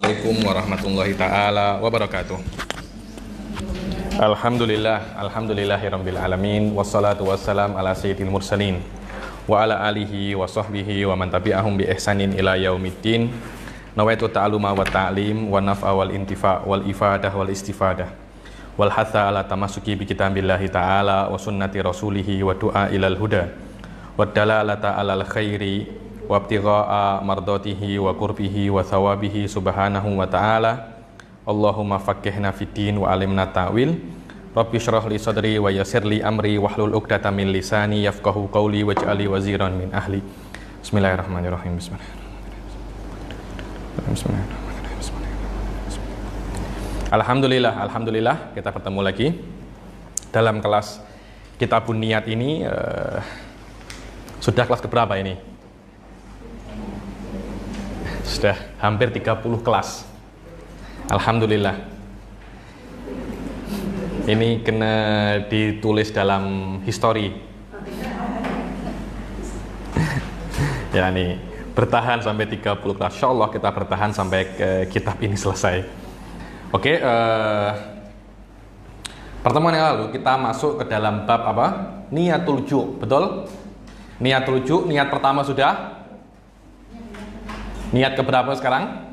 Assalamualaikum warahmatullahi taala wabarakatuh. Alhamdulillahirabbil alamin wassalatu wassalam ala sayyidil mursalin wa ala alihi wa sahbihi wa man tabi'ahum bi ihsanin ila yaumiddin. Nawaitu ta'aluma wa ta'lim wa naf'a wal intifa' wal ifadah wal istifadah wal hatha ala tamasuki bi kitabillahi ta'ala wa sunnati rasulihi wa du'a ilal huda wa dalalata alal khairi wa ibtigha'a mardatihi wa qurbihi wa thawabihi subhanahu wa ta'ala. Allahumma faqqihna fiddin wa alimna ta'wil. Rabbi shrah li sadri wa yassir li amri wahlul 'uqdatam min lisani yafqahu qawli waj'alni waziran min ahli. Bismillahirrahmanirrahim. Alhamdulillah kita bertemu lagi dalam kelas Kitabun Niyat ini. Sudah kelas keberapa ini? Sudah hampir 30 kelas. Alhamdulillah. Ini kena ditulis dalam history. Ya nih, bertahan sampai 30 kelas. Insyaallah kita bertahan sampai kitab ini selesai. Oke, pertemuan yang lalu kita masuk ke dalam bab apa? Niyatul ju', betul? Niyatul ju', niat pertama sudah? Niat keberapa sekarang?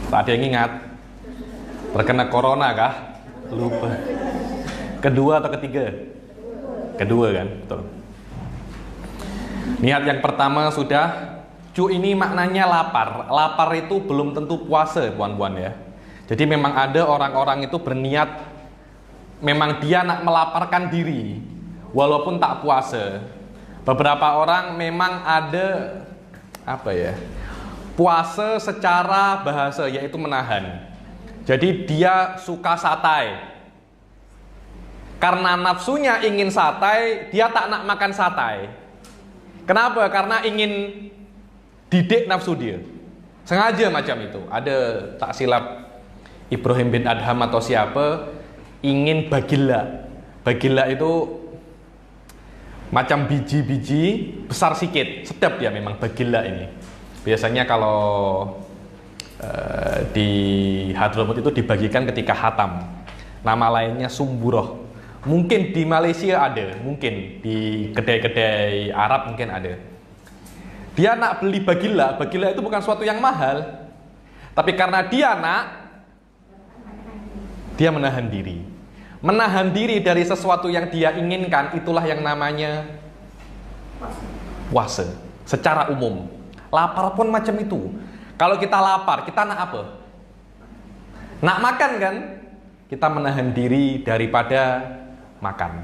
Tak ada yang ingat. Terkena corona kah? Lupa. Kedua atau ketiga? Kedua kan? Betul. Niat yang pertama sudah. Cu ini maknanya lapar. Lapar itu belum tentu puasa, puan-puan ya. Jadi memang ada orang-orang itu berniat, memang dia nak melaparkan diri, walaupun tak puasa. Beberapa orang memang ada apa ya, puasa secara bahasa, yaitu menahan. Jadi dia suka satai. Karena nafsunya ingin satai, dia tak nak makan satai. Kenapa? Karena ingin didik nafsu dia. Sengaja macam itu. Ada tak silap Ibrahim bin Adham atau siapa ingin bagila. Bagila itu macam biji-biji besar sikit. Sedap ya memang bagila ini. Biasanya kalau di Hadramut itu dibagikan ketika hatam. Nama lainnya sumburoh. Mungkin di Malaysia ada, mungkin di kedai-kedai Arab mungkin ada. Dia nak beli bagila. Bagila itu bukan suatu yang mahal, tapi karena dia menahan diri. Menahan diri dari sesuatu yang dia inginkan, itulah yang namanya puasa. Secara umum, lapar pun macam itu. Kalau kita lapar, kita nak apa? Nak makan kan? Kita menahan diri daripada makan.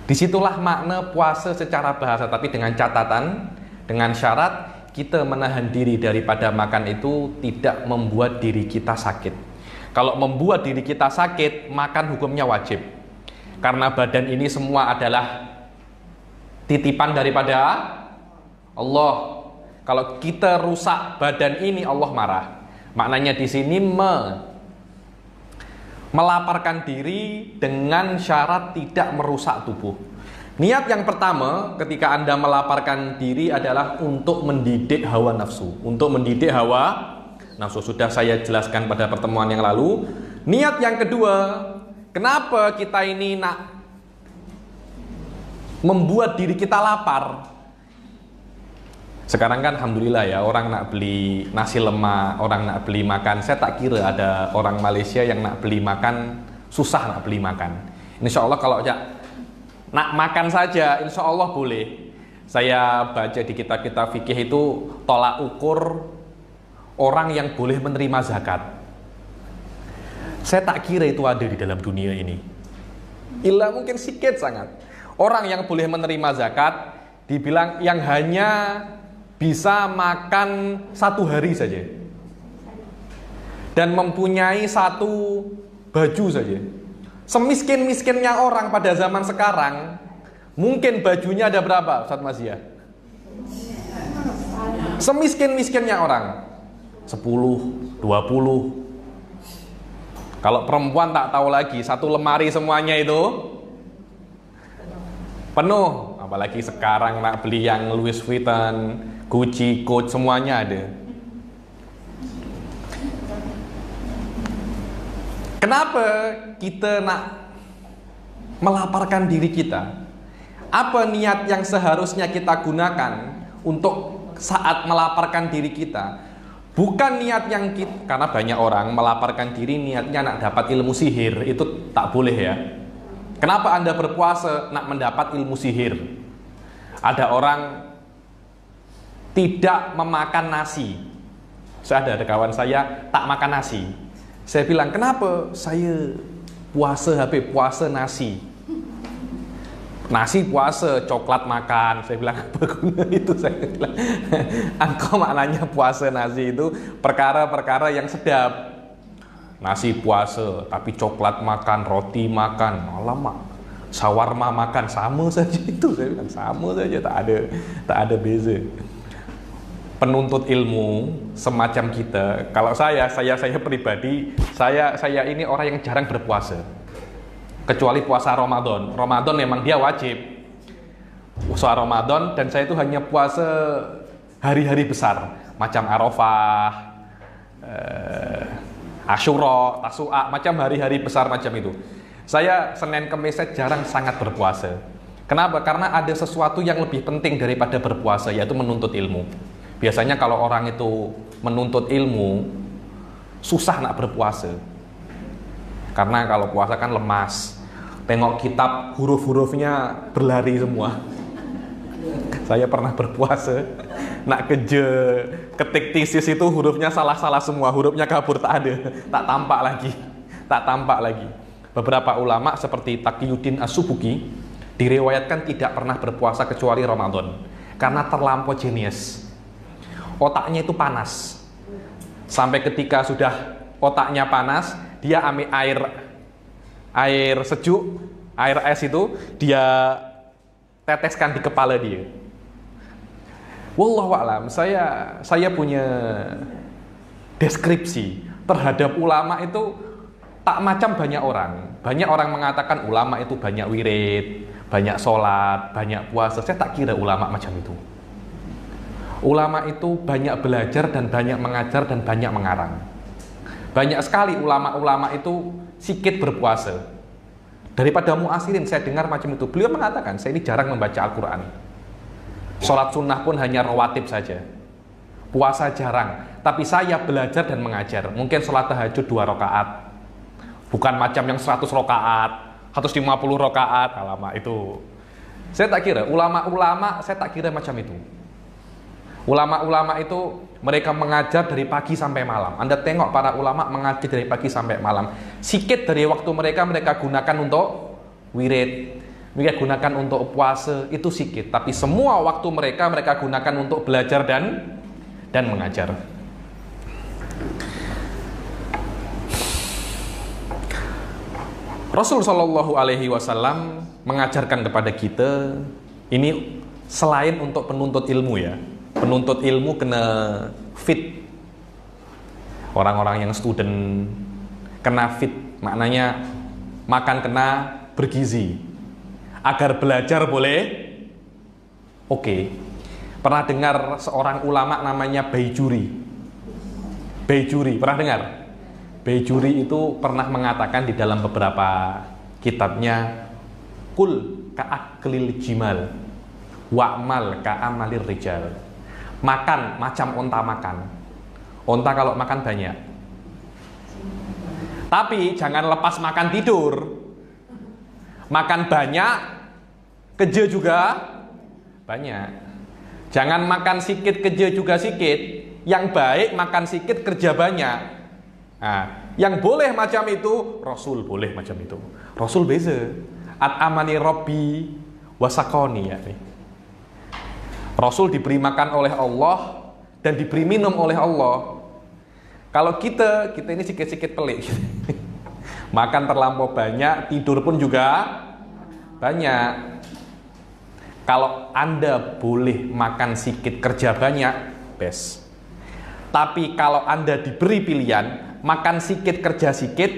Disitulah makna puasa secara bahasa, tapi dengan catatan, dengan syarat kita menahan diri daripada makan itu tidak membuat diri kita sakit. Kalau membuat diri kita sakit, makan hukumnya wajib. Karena badan ini semua adalah titipan daripada Allah. Kalau kita rusak badan ini, Allah marah. Maknanya di sini melaparkan diri dengan syarat tidak merusak tubuh. Niat yang pertama ketika Anda melaparkan diri adalah untuk mendidik hawa nafsu. Untuk mendidik hawa nafsu. Sudah saya jelaskan pada pertemuan yang lalu. Niat yang kedua, kenapa kita ini nak membuat diri kita lapar? Sekarang kan alhamdulillah ya, orang nak beli nasi lemak, orang nak beli makan. Saya tak kira ada orang Malaysia yang nak beli makan susah nak beli makan. Insya Allah kalau ya nak makan saja, insya Allah boleh. Saya baca di kitab-kitab fikih itu tolak ukur orang yang boleh menerima zakat. Saya tak kira itu ada di dalam dunia ini. Illa mungkin sedikit sangat. Orang yang boleh menerima zakat dibilang yang hanya bisa makan 1 hari saja dan mempunyai 1 baju saja. Semiskin-miskinnya orang pada zaman sekarang, mungkin bajunya ada berapa, Ustaz Mazia? Semiskin-miskinnya orang 10, 20. Kalau perempuan tak tahu lagi, 1 lemari semuanya itu penuh. Apalagi sekarang nak beli yang Louis Vuitton, Gucci, Coach, semuanya ada. Kenapa kita nak melaparkan diri kita? Apa niat yang seharusnya kita gunakan untuk saat melaparkan diri kita? Bukan niat yang kita, karena banyak orang melaparkan diri niatnya nak dapat ilmu sihir, itu tak boleh ya. Kenapa Anda berpuasa nak mendapat ilmu sihir? Ada orang tidak memakan nasi. Saya ada kawan saya tak makan nasi. Saya bilang, kenapa? Saya puasa HP, puasa nasi. Nasi puasa, coklat makan. Saya bilang, apa guna itu? Saya bilang, engkau maknanya puasa nasi itu perkara-perkara yang sedap. Nasi puasa, tapi coklat makan, roti makan, alamak, shawarma makan, sama saja itu. Saya bilang, sama saja, tak ada beza. Penuntut ilmu semacam kita, kalau saya pribadi, saya ini orang yang jarang berpuasa, kecuali puasa Ramadan. Ramadan memang dia wajib puasa Ramadan, dan saya itu hanya puasa hari-hari besar macam Arafah, Asyura, Tasu'a, macam hari-hari besar macam itu. Saya Senin Kemis jarang sangat berpuasa. Kenapa? Karena ada sesuatu yang lebih penting daripada berpuasa, yaitu menuntut ilmu. Biasanya kalau orang itu menuntut ilmu, susah nak berpuasa. Karena kalau puasa kan lemas. Tengok kitab, huruf-hurufnya berlari semua. Saya pernah berpuasa, nak ketik tesis itu hurufnya salah-salah semua. Hurufnya kabur, tak ada, tak tampak lagi. Beberapa ulama seperti Taqiyuddin As-Subuki diriwayatkan tidak pernah berpuasa kecuali Ramadan. Karena terlampau jenius. Otaknya itu panas. Sampai ketika sudah otaknya panas, dia ambil air sejuk, air es itu dia teteskan di kepala dia. Wallahu a'lam, saya punya deskripsi terhadap ulama itu tak macam banyak orang. Banyak orang mengatakan ulama itu banyak wirid, banyak sholat, banyak puasa. Saya tak kira ulama macam itu. Ulama itu banyak belajar dan banyak mengajar dan banyak mengarang. Banyak sekali ulama-ulama itu sikit berpuasa. Daripada muasirin saya dengar macam itu. Beliau mengatakan, saya ini jarang membaca Al-Quran. Sholat sunnah pun hanya rawatib saja. Puasa jarang. Tapi saya belajar dan mengajar. Mungkin sholat tahajud 2 rakaat. Bukan macam yang 100 rakaat, 150 rakaat. Alamak itu. Saya tak kira, ulama-ulama saya tak kira macam itu. Ulama-ulama itu mereka mengajar dari pagi sampai malam. Anda tengok para ulama mengajar dari pagi sampai malam. Sikit dari waktu mereka gunakan untuk wirid, mereka gunakan untuk puasa, itu sikit. Tapi semua waktu mereka gunakan untuk belajar dan mengajar. Rasul Shallallahu Alaihi Wasallam mengajarkan kepada kita ini selain untuk penuntut ilmu ya. Penuntut ilmu kena fit. Orang-orang yang student kena fit, maknanya makan kena bergizi. Agar belajar boleh oke. Pernah dengar seorang ulama namanya Baijuri? Baijuri, pernah dengar? Baijuri itu pernah mengatakan di dalam beberapa kitabnya, kul ka'aklil jimal wa'mal ka'amalir rijal. Makan macam onta makan. Onta kalau makan banyak. Tapi jangan lepas makan tidur. Makan banyak, kerja juga banyak. Jangan makan sedikit, kerja juga sedikit. Yang baik makan sedikit, kerja banyak. Nah, yang boleh macam itu, Rasul boleh macam itu. Rasul beza. At'amani Rabbi wasakoni ya nih. Rasul diberi makan oleh Allah dan diberi minum oleh Allah. Kalau kita ini sikit-sikit pelik. Makan terlampau banyak, tidur pun juga banyak. Kalau Anda boleh makan sedikit, kerja banyak, best. Tapi kalau Anda diberi pilihan, makan sedikit, kerja sedikit,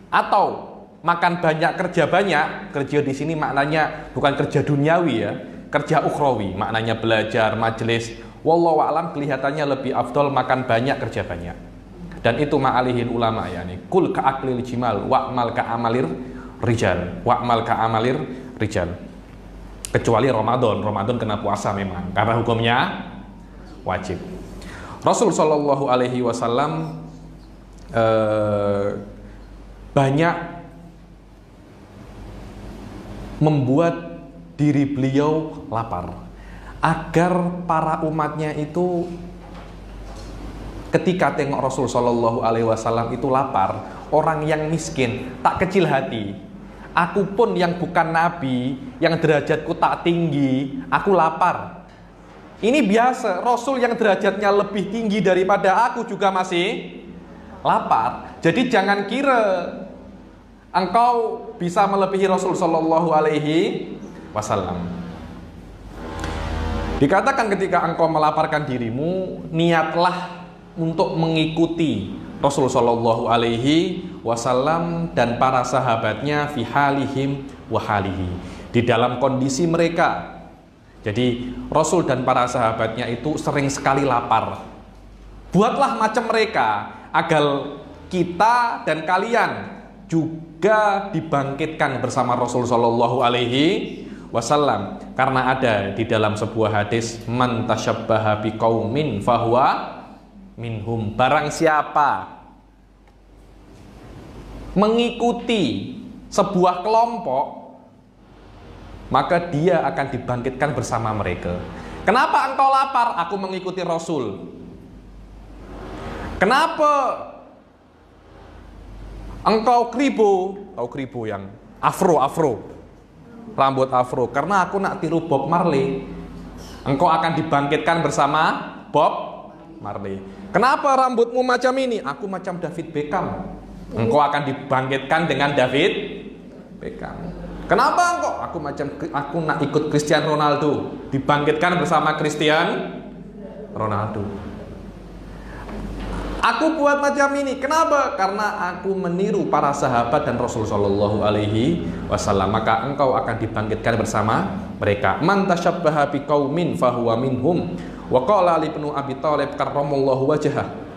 atau makan banyak, kerja banyak, kerja di sini maknanya bukan kerja duniawi ya, kerja ukhrawi, maknanya belajar, majelis, Wallahu a'lam, kelihatannya lebih afdol makan banyak, kerja banyak. Dan itu ma'alihil ulama ya nih. Kul ka'aklil jimal wa'mal ka'amalir rijal. Wa'mal ka'amalir rijal. Kecuali Ramadan kena puasa memang karena hukumnya wajib. Rasul Shallallahu Alaihi Wasallam banyak membuat diri beliau lapar agar para umatnya itu ketika tengok Rasul Shallallahu Alaihi Wasallam itu lapar, orang yang miskin tak kecil hati. Aku pun yang bukan nabi, yang derajatku tak tinggi, aku lapar. Ini biasa, Rasul yang derajatnya lebih tinggi daripada aku juga masih lapar. Jadi jangan kira engkau bisa melebihi Rasul Shallallahu Alaihi Wasallam. Dikatakan ketika engkau melaparkan dirimu, niatlah untuk mengikuti Rasul Shallallahu Alaihi Wasallam dan para sahabatnya fi halihim wa halihi, di dalam kondisi mereka. Jadi Rasul dan para sahabatnya itu sering sekali lapar. Buatlah macam mereka agar kita dan kalian juga dibangkitkan bersama Rasul Shallallahu Alaihi Wasallam. Karena ada di dalam sebuah hadis, man tasyabbaha biqaumin fahuwa minhum. Barang siapa mengikuti sebuah kelompok, maka dia akan dibangkitkan bersama mereka. Kenapa engkau lapar? Aku mengikuti Rasul. Kenapa engkau kribo? Tahu kribo yang afro, rambut afro? Karena aku nak tiru Bob Marley. Engkau akan dibangkitkan bersama Bob Marley. Kenapa rambutmu macam ini? Aku macam David Beckham. Engkau akan dibangkitkan dengan David Beckham. Kenapa engkau? Aku nak ikut Cristiano Ronaldo, dibangkitkan bersama Cristiano Ronaldo. Aku buat macam ini. Kenapa? Karena aku meniru para sahabat dan Rasul Shallallahu Alaihi Wasallam. Maka engkau akan dibangkitkan bersama mereka. Man tasyabbaha biqaumin fahuwa minhum. Wa qala li ibnu Abi Thalib karramallahu wajhah.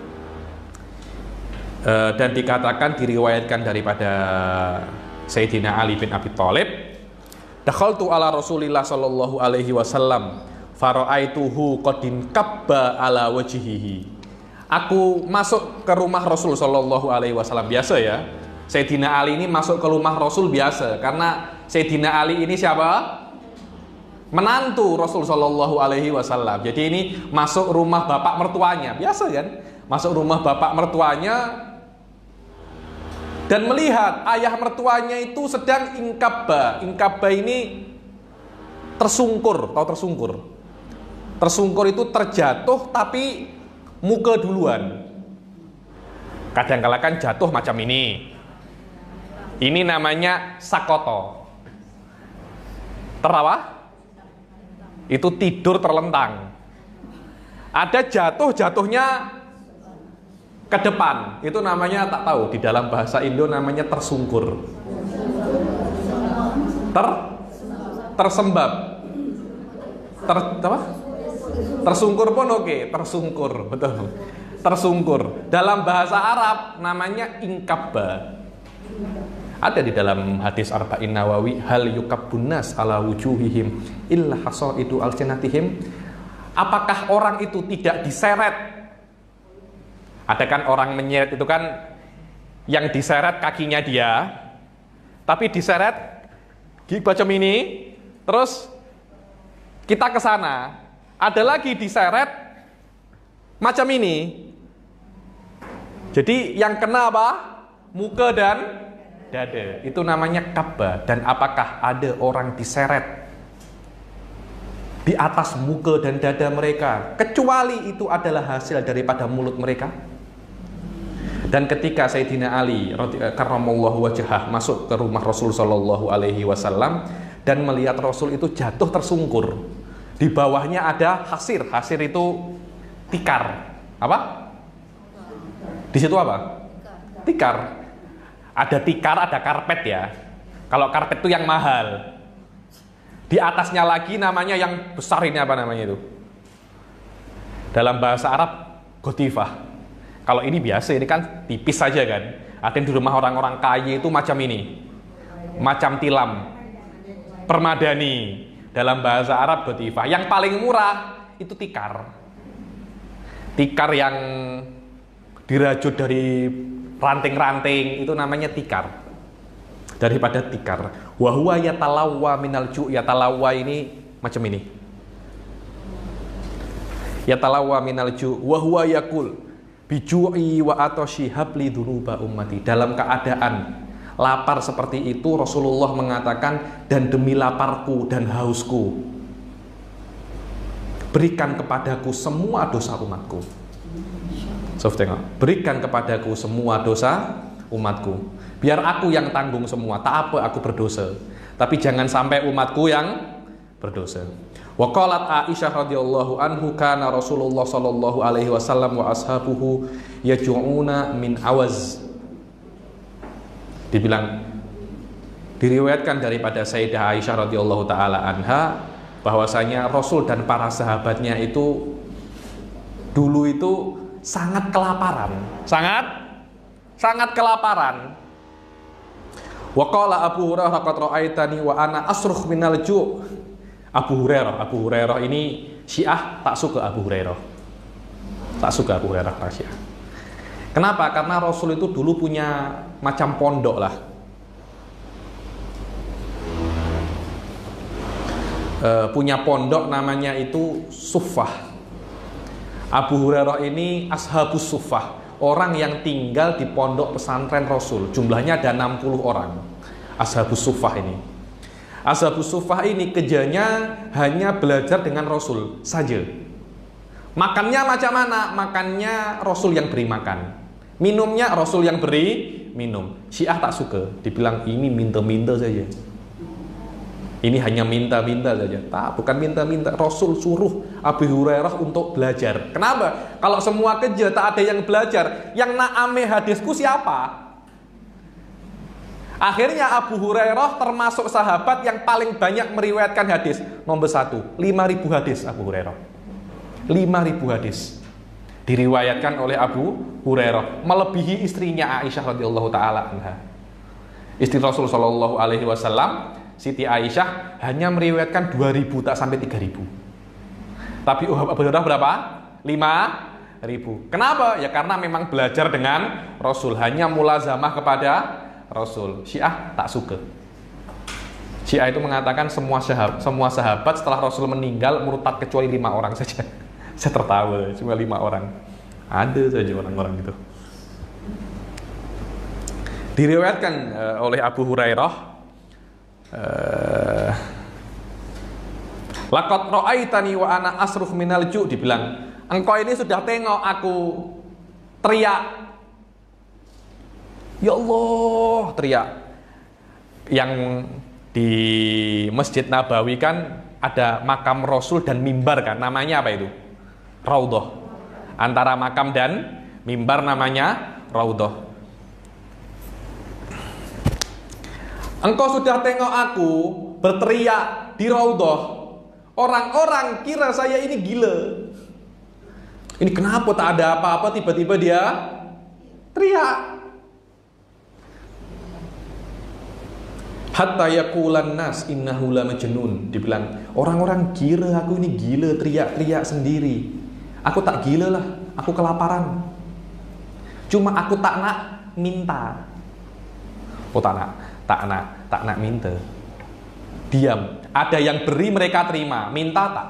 Dan dikatakan, diriwayatkan daripada Sayyidina Ali bin Abi Thalib, dakhaltu ala Rasulillah sallallahu alaihi wasallam fara'aituhu qadin kabba ala wajhihi. Aku masuk ke rumah Rasul sallallahu alaihi wasallam. Biasa ya, Sayyidina Ali ini masuk ke rumah Rasul biasa, karena Sayyidina Ali ini siapa? Menantu Rasul sallallahu alaihi wasallam. Jadi ini masuk rumah bapak mertuanya. Biasa kan? Masuk rumah bapak mertuanya dan melihat ayah mertuanya itu sedang ingkabba. Ingkabba ini tersungkur. Tahu tersungkur? Tersungkur itu terjatuh tapi muka duluan. Kadang-kala kan jatuh macam ini. Ini namanya sakoto. Terawa? Itu tidur terlentang. Ada jatuhnya ke depan, itu namanya tak tahu, di dalam bahasa Indo namanya tersungkur. Tersembab. Apa? Tersungkur pun oke, tersungkur, betul. Tersungkur. Dalam bahasa Arab namanya ingkabba. Ada di dalam hadis Arba'in Nawawi, hal yukabbun nas ala wujuhihim illa hasaidu alsinatihim. Apakah orang itu tidak diseret? Ada kan orang menyeret itu kan yang diseret kakinya dia, tapi diseret macam ini, terus kita ke sana. Ada lagi diseret macam ini. Jadi yang kena apa? Muka dan dada. Itu namanya kabba. Dan apakah ada orang diseret di atas muka dan dada mereka, kecuali itu adalah hasil daripada mulut mereka? Dan ketika Sayyidina Ali karramallahu wajhah masuk ke rumah Rasul sallallahu alaihi wasallam dan melihat Rasul itu jatuh tersungkur, di bawahnya ada hasir. Hasir itu tikar. Apa? Di situ apa? Tikar. Ada tikar, ada karpet ya. Kalau karpet itu yang mahal. Di atasnya lagi namanya yang besar ini apa namanya itu? Dalam bahasa Arab gotifah. Kalau ini biasa, ini kan tipis saja kan. Ada yang di rumah orang-orang kaya itu macam ini, macam tilam, permadani. Dalam bahasa Arab gotifah. Yang paling murah itu tikar. Tikar yang dirajut dari ranting-ranting itu namanya tikar. Daripada tikar. Wa huwa yatalawwa minal ju'. Yatalawwa ini macam ini. Yatalawwa minal ju' wa huwa yakul biju'i wa atashi habli dunuba ummati. Dalam keadaan lapar seperti itu Rasulullah mengatakan, dan demi laparku dan hausku berikan kepadaku semua dosa umatku. So, tengok, berikan kepadaku semua dosa umatku. Biar aku yang tanggung semua, tak apa aku berdosa, tapi jangan sampai umatku yang berdosa. Wa qalat Aisyah radhiyallahu anhu kana Rasulullah sallallahu alaihi wasallam wa ashabuhu yaj'una min awaz. Dibilang, diriwayatkan daripada Sayyidah Aisyah radhiyallahu taala anha bahwasanya Rasul dan para sahabatnya itu dulu itu sangat kelaparan, sangat kelaparan. Wa qala Abu Hurairah qad ra'aitani wa ana asrukh minal ju'. Abu Hurairah ini Syiah tak suka Abu Hurairah. Tak suka Abu Hurairah Syiah. Kenapa? Karena Rasul itu dulu punya macam pondok lah. Punya pondok namanya itu Suffah. Abu Hurairah ini ashabus Suffah, orang yang tinggal di pondok pesantren Rasul. Jumlahnya ada 60 orang. Ashabus Suffah ini. Ashabus Suffah ini kerjanya hanya belajar dengan Rasul saja. Makannya macam mana? Makannya Rasul yang beri makan. Minumnya Rasul yang beri minum. Syiah tak suka, dibilang ini minta-minta saja. Ini hanya minta-minta saja. Tak, bukan minta-minta. Rasul suruh Abu Hurairah untuk belajar. Kenapa? Kalau semua kerja tak ada yang belajar, yang naame hadisku siapa? Akhirnya Abu Hurairah termasuk sahabat yang paling banyak meriwayatkan hadis. Nomor 1, 5.000 hadis Abu Hurairah. 5.000 hadis diriwayatkan oleh Abu Hurairah, melebihi istrinya Aisyah radhiyallahu taala anha. Istri Rasul sallallahu alaihi wasallam, Siti Aisyah, hanya meriwayatkan 2.000, tak sampai 3.000. Tapi Abu Hurairah berapa? 5.000. Kenapa? Ya karena memang belajar dengan Rasul, hanya mulazamah kepada Rasul. Syiah tak suka. Syiah itu mengatakan semua sahabat setelah Rasul meninggal murtad kecuali 5 orang saja. Saya tertawa, cuma 5 orang. Ada saja orang-orang itu. Diriwayatkan oleh Abu Hurairah, laqad ra'aitani wa ana asrukh minal ju', dibilang, engkau ini sudah tengok aku teriak, ya Allah, teriak. Yang di Masjid Nabawi kan ada makam Rasul dan mimbar kan, namanya apa itu? Raudhah. Antara makam dan mimbar namanya Raudhah. Engkau sudah tengok aku berteriak di Raudhah. Orang-orang kira saya ini gila. Ini kenapa tak ada apa-apa tiba-tiba dia teriak. Hatta yaqulan nas innahu la majnun, dibilang orang-orang kira aku ini gila, teriak-teriak sendiri. Aku tak gila lah, aku kelaparan. Cuma aku tak nak minta. Oh tak nak minta. Diam. Ada yang beri mereka terima, minta tak?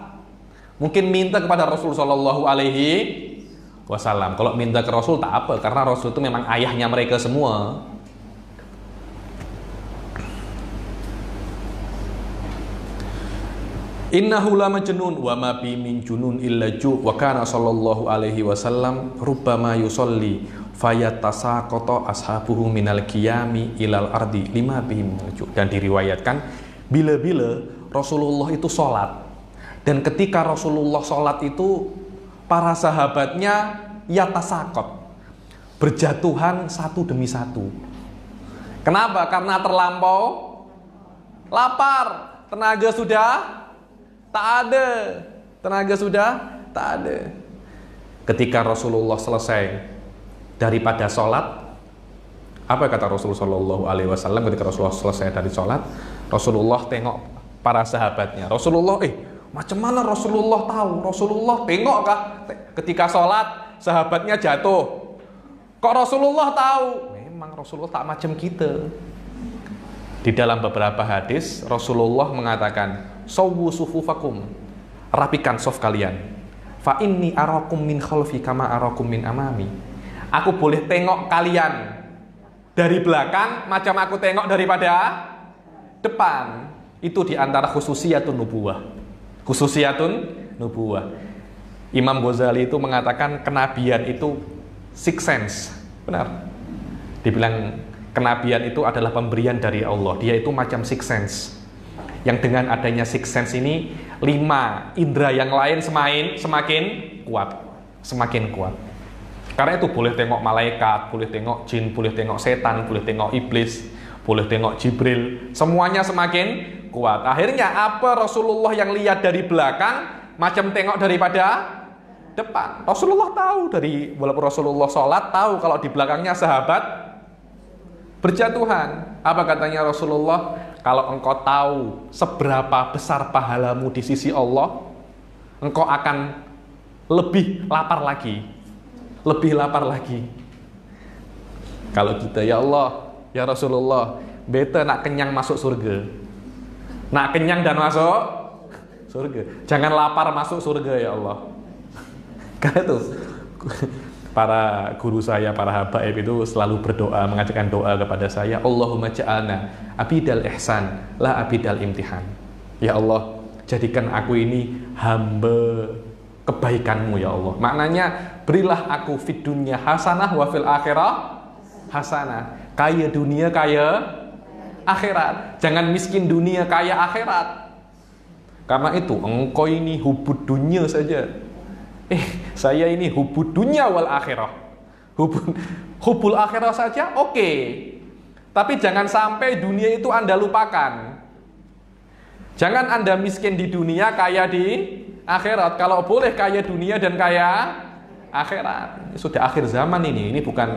Mungkin minta kepada Rasul sallallahu alaihi wasallam. Kalau minta ke Rasul tak apa, karena Rasul itu memang ayahnya mereka semua. Innahu la majnun wa ma bi min junun illa ju' wa kana sallallahu alaihi wasallam rubbama yusolli fayatasaqata ashabuhu minal qiyami ilal ardi lima bihim ju'. Dan diriwayatkan bila-bila Rasulullah itu sholat, dan ketika Rasulullah sholat itu para sahabatnya yatasaqat, berjatuhan satu demi satu. Kenapa? Karena terlampau lapar, tenaga sudah tak ada. Ketika Rasulullah selesai daripada sholat, apa kata Rasulullah Shallallahu Alaihi Wasallam ketika Rasulullah selesai dari sholat? Rasulullah tengok para sahabatnya. Rasulullah, macam mana Rasulullah tahu? Rasulullah tengok kah ketika sholat sahabatnya jatuh? Kok Rasulullah tahu? Memang Rasulullah tak macam kita. Di dalam beberapa hadis Rasulullah mengatakan, "Sawwu sufufakum," rapikan saf kalian. "Fa inni arakum min khalfi kama arakum min amami." Aku boleh tengok kalian dari belakang macam aku tengok daripada depan. Itu di antara khususiyatun nubuwah. Khususiyatun nubuwah. Imam Ghazali itu mengatakan kenabian itu sixth sense. Benar. Dibilang kenabian itu adalah pemberian dari Allah. Dia itu macam sixth sense. Yang dengan adanya sixth sense ini, 5 indera yang lain semakin kuat. Semakin kuat. Karena itu boleh tengok malaikat, boleh tengok jin, boleh tengok setan, boleh tengok iblis, boleh tengok Jibril. Semuanya semakin kuat. Akhirnya apa Rasulullah yang lihat dari belakang macam tengok daripada depan. Rasulullah tahu walaupun Rasulullah sholat, tahu kalau di belakangnya sahabat berjatuhan. Apa katanya Rasulullah? Kalau engkau tahu seberapa besar pahalamu di sisi Allah, engkau akan lebih lapar lagi. Lebih lapar lagi. Kalau kita, ya Allah, ya Rasulullah, beta nak kenyang masuk surga. Nak kenyang dan masuk surga. Jangan lapar masuk surga, ya Allah. Karena itu para guru saya, para habaib itu selalu berdoa, mengajarkan doa kepada saya, Allahumma ja'alna abidal ihsan la abidal imtihan. Ya Allah, jadikan aku ini hamba kebaikanmu ya Allah. Maknanya, berilah aku fid dunya hasanah wa fil akhirah hasanah. Kaya dunia, kaya akhirat. Jangan miskin dunia, kaya akhirat. Karena itu, engkau ini hubud dunia saja. Saya ini hubud dunia wal akhirah. Hubul akhirah saja, oke. Tapi jangan sampai dunia itu Anda lupakan. Jangan Anda miskin di dunia, kaya di akhirat. Kalau boleh kaya dunia dan kaya akhirat. Sudah akhir zaman ini. Ini bukan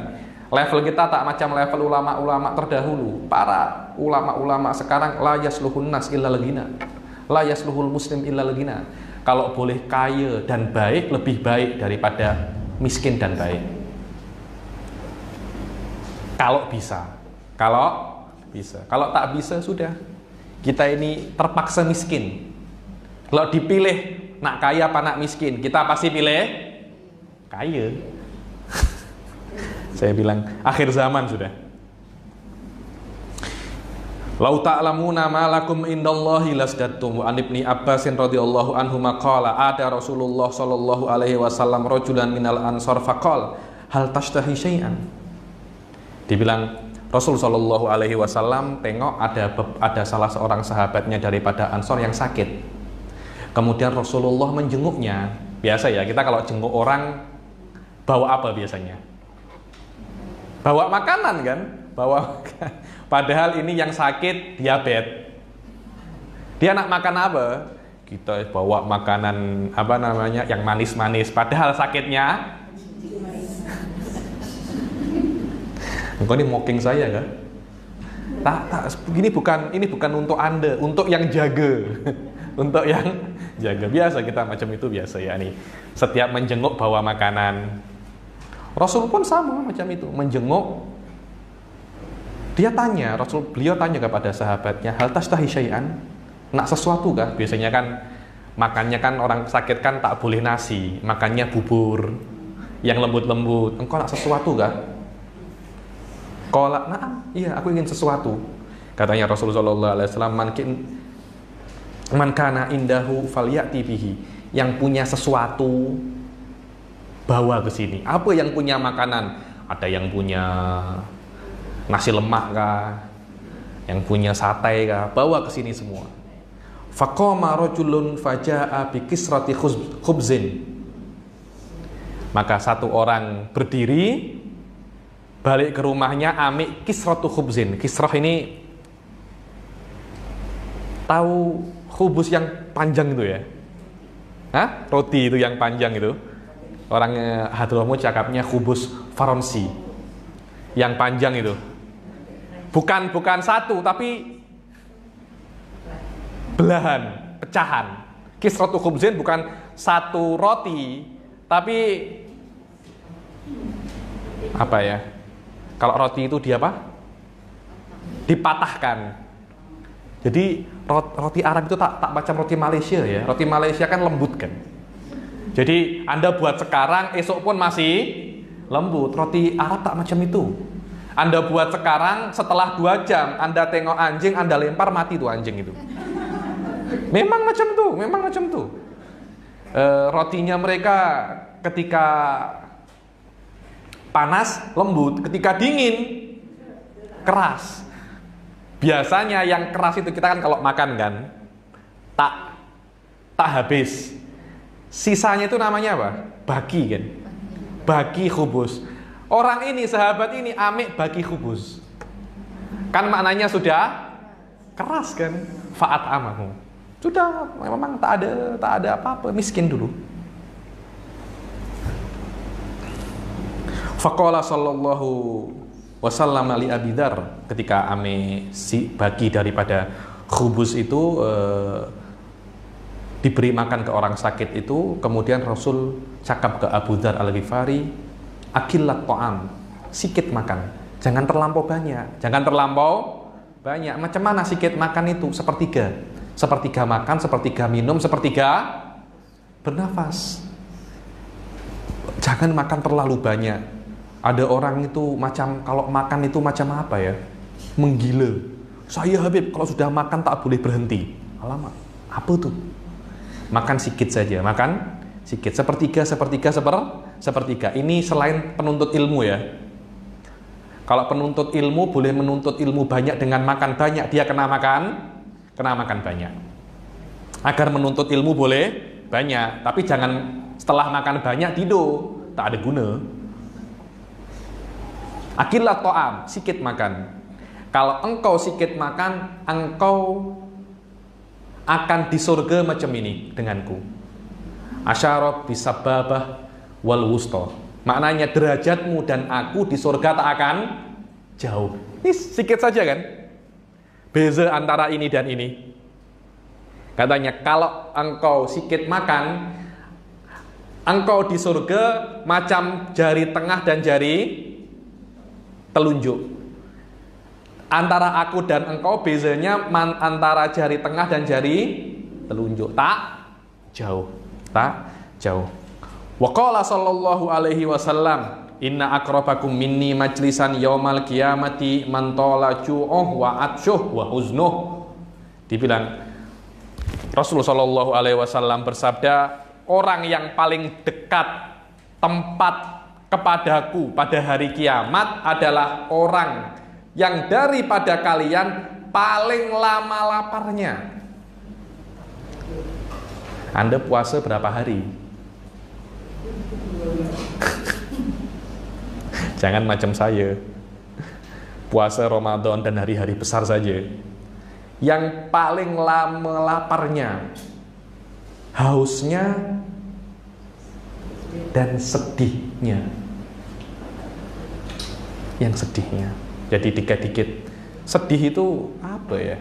level kita tak macam level ulama-ulama terdahulu. Para ulama-ulama sekarang la yasluhun nas illa lagina. La yasluhul muslim illa lagina. Kalau boleh kaya dan baik, lebih baik daripada miskin dan baik. Kalau bisa. Kalau bisa. Kalau tak bisa, sudah. Kita ini terpaksa miskin. Kalau dipilih nak kaya apa nak miskin, kita pasti pilih kaya. Saya bilang akhir zaman sudah. Lau ta'lamuna ma lakum indallahi lasdattum. An Ibni Abbasin radhiyallahu anhu maqala ada Rasulullah sallallahu alaihi wasallam rajulan minal ansar faqal hal tashtahi syai'an. Dibilang Rasul sallallahu alaihi wasallam tengok ada salah seorang sahabatnya daripada Ansor yang sakit. Kemudian Rasulullah menjenguknya. Biasa ya, kita kalau jenguk orang bawa apa biasanya? Bawa makanan kan? Padahal ini yang sakit diabetes. Dia nak makan apa? Kita bawa makanan yang manis-manis. Padahal sakitnya. Engkau ini mocking saya kan? Ini bukan untuk Anda, untuk yang jaga. Untuk yang jaga. Biasa kita macam itu biasa ya nih. Setiap menjenguk bawa makanan. Rasul pun sama macam itu, menjenguk. Beliau tanya kepada sahabatnya, hal tashtahi syai'an? Nak sesuatu kah? Biasanya kan makannya kan orang sakit kan tak boleh nasi, makannya bubur yang lembut-lembut. Engkau nak sesuatu kah? Qala, na'am, iya aku ingin sesuatu. Katanya Rasulullah sallallahu alaihi wasallam, man kana indahu falyati bihi. Yang punya sesuatu bawa ke sini. Apa yang punya makanan? Ada yang punya nasi lemak kah? Yang punya sate kah? Bawa ke sini semua. Faqama rajulun faja'a bi kisrati khubzin. Maka satu orang berdiri balik ke rumahnya amik kisratu khubzin. Kisrah ini tahu khubus yang panjang itu ya? Hah? Roti itu yang panjang itu. Orangnya Hadramut cakapnya khubus faronsi, yang panjang itu. Bukan satu, tapi belahan, pecahan. Kisratu khubzin bukan satu roti, tapi apa ya? Kalau roti itu dia apa? Dipatahkan. Jadi roti Arab itu tak macam roti Malaysia ya. Roti Malaysia kan lembut kan. Jadi Anda buat sekarang, esok pun masih lembut. Roti Arab tak macam itu. Anda buat sekarang, setelah 2 jam Anda tengok anjing, Anda lempar, mati tuh anjing itu. Memang macam tuh. Rotinya mereka ketika panas lembut, ketika dingin keras. Biasanya yang keras itu kita kan kalau makan kan tak habis. Sisanya itu namanya apa? Bagi kan. Bagi khubus. Orang ini, sahabat ini amik bagi khubus. Kan maknanya sudah keras kan? Fa'at amahu. Sudah memang tak ada apa-apa, miskin dulu. Faqala sallallahu wasallam li Abi Dzar, ketika ame si bagi daripada khubus itu diberi makan ke orang sakit itu, kemudian Rasul cakap ke Abu Dzar Al-Ghifari, akillat ta'am, sikit makan, jangan terlampau banyak. Macam mana sikit makan itu? Sepertiga makan, sepertiga minum, sepertiga bernafas. Jangan makan terlalu banyak. Ada orang itu macam, kalau makan itu macam apa ya? Menggila. Saya Habib, kalau sudah makan tak boleh berhenti. Alamak, apa tuh? Makan sikit saja, makan sikit. Sepertiga. Ini selain penuntut ilmu ya. Kalau penuntut ilmu boleh menuntut ilmu banyak dengan makan banyak, dia kena makan banyak. Agar menuntut ilmu boleh banyak, tapi jangan setelah makan banyak tidur, tak ada guna. Akillat ta'am, sikit makan. Kalau engkau sikit makan, engkau akan di surga macam ini denganku. Asyarab bisababah wal wusta. Maknanya derajatmu dan aku di surga tak akan jauh. Ini sikit saja kan? Beza antara ini dan ini. Katanya kalau engkau sikit makan, engkau di surga macam jari tengah dan jari telunjuk. Antara aku dan engkau bezanya antara jari tengah dan jari telunjuk. Tak jauh. Wa qala sallallahu alaihi wasallam, inna akrabakum minni majlisan yaumal qiyamati man tala ju'uh wa atshuh wa huznuh. Dibilang Rasulullah sallallahu alaihi wasallam bersabda, orang yang paling dekat tempat kepadaku pada hari kiamat adalah orang yang daripada kalian paling lama laparnya. Anda puasa berapa hari? Jangan macam saya, puasa Ramadan dan hari-hari besar saja. Yang paling lama laparnya, hausnya, dan sedihnya. Yang sedihnya. Jadi dikit-dikit. Sedih itu apa ya?